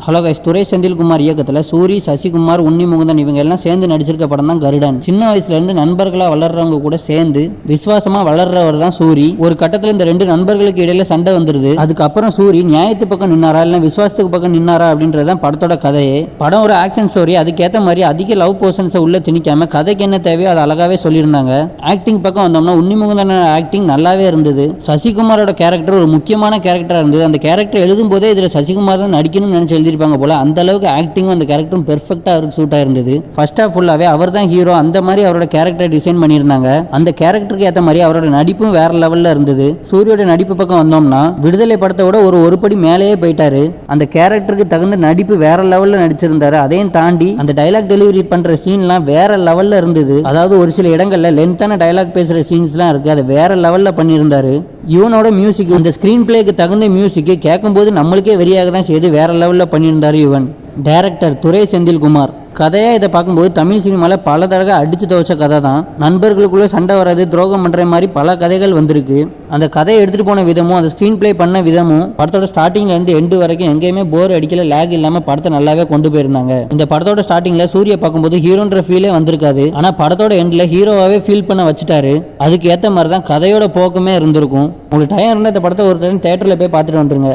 Hello guys, துரை செந்தில்குமார் இயக்கத்தில் சூரி, சசிகுமார், உன்னி முகுந்தன் இவங்க எல்லாம் சேர்ந்து நடிச்சிருக்க படம் தான் கருடன். சின்ன வயசுல இருந்து நண்பர்களா வளர்றவங்க கூட சேர்ந்து விசுவாசமா வளர்றவர் தான் சூரி. ஒரு கட்டத்தில் இந்த ரெண்டு நண்பர்களுக்கு இடையில சண்டை வந்துருது. அதுக்கப்புறம் சூரி நியாயத்து பக்கம் நின்னாரா இல்ல விசுவாசத்துக்கு பக்கம் நின்னாரா அப்படின்றதான் படத்தோட கதையே. படம் ஒரு ஆக்ஷன் ஸ்டோரி. அதுக்கேற்ற மாதிரி அதிக லவ் போர்ஷன்ஸை உள்ள திணிக்காம கதைக்கு என்ன தேவையோ அதை அழகாவே சொல்லியிருந்தாங்க. ஆக்டிங் பக்கம் வந்தோம்னா உன்னி முகுந்தன் ஆக்டிங் நல்லாவே இருந்தது. சசிகுமாரோட கேரக்டர் ஒரு முக்கியமான கேரக்டரா இருந்தது. அந்த கேரக்டர் எழுதும் போதே இதுல சசிகுமார் தான் நடிக்கணும்னு நினைச்சு எழுதிருப்பாங்க போல. அந்த அளவுக்கு ஆக்டிங்கும் அந்த கேரக்டரும் பெர்ஃபெக்ட்டா அவருக்கு சூட் ஆயிருந்தது. ஃபர்ஸ்ட் ஹாஃப் ஃபுல்லாவே அவர் தான் ஹீரோ, அந்த மாதிரி அவரோட கேரக்டர் டிசைன் பண்ணியிருந்தாங்க. அந்த கேரக்டருக்கு ஏற்ற மாதிரி அவரோட நடிப்பும் வேற லெவல்ல இருந்தது. சூரியோட நடிப்பு பக்கம் வந்தோம்னா விடுதலை படத்தை விட ஒரு படி மேலேயே போயிட்டாரு. அந்த கேரக்டருக்கு தகுந்த நடிப்பு வேற லெவல்ல நடிச்சிருந்தாரு. அதையும் தாண்டி அந்த டைலாக் டெலிவரி பண்ற சீன்லாம் வேற லெவல்ல இருந்தது. அதாவது ஒரு சில இடங்கள்ல லென்த்தான டைலாக் பேசுற சீன்ஸ்லாம் இருக்கு, அதை வேற லெவல்ல பண்ணியிருந்தாரு. இவனோட மியூசிக், இந்த ஸ்கிரீன் பிளேக்கு தகுந்த மியூசிக் கேட்கும்போது நம்மளுக்கே வெறியாக தான் செய்து வேற லெவல்ல பண்ணியிருந்தாரு இவன். டைரக்டர் துரை செந்தில்குமார். கதையா இதை பார்க்கும்போது தமிழ் சினிமாவில் பல தடவை அடிச்சு துவச்ச கதை தான். நண்பர்களுக்குள்ள சண்டை வராது, துரோகம் பண்ற மாதிரி பல கதைகள் வந்திருக்கு. அந்த கதையை எடுத்துட்டு போன விதமும் அந்த ஸ்கிரீன் பிளே பண்ண விதமும் படத்தோட ஸ்டார்டிங்ல இருந்து எண்டு வரைக்கும் எங்கேயுமே போர் அடிக்கல, லேக் இல்லாம படத்தை நல்லாவே கொண்டு போயிருந்தாங்க. இந்த படத்தோட ஸ்டார்டிங்ல சூரிய பார்க்கும்போது ஹீரோன்ற ஃபீலே வந்திருக்காது. ஆனா படத்தோட எண்ட்ல ஹீரோவாவே ஃபீல் பண்ண வச்சுட்டாரு. அதுக்கு ஏற்ற மாதிரி தான் கதையோட போக்குமே இருந்திருக்கும். உங்களுக்கு டைம் இருந்தால் இந்த படத்தை ஒரு டைம் தியேட்டர்ல போய் பார்த்துட்டு வந்துருங்க.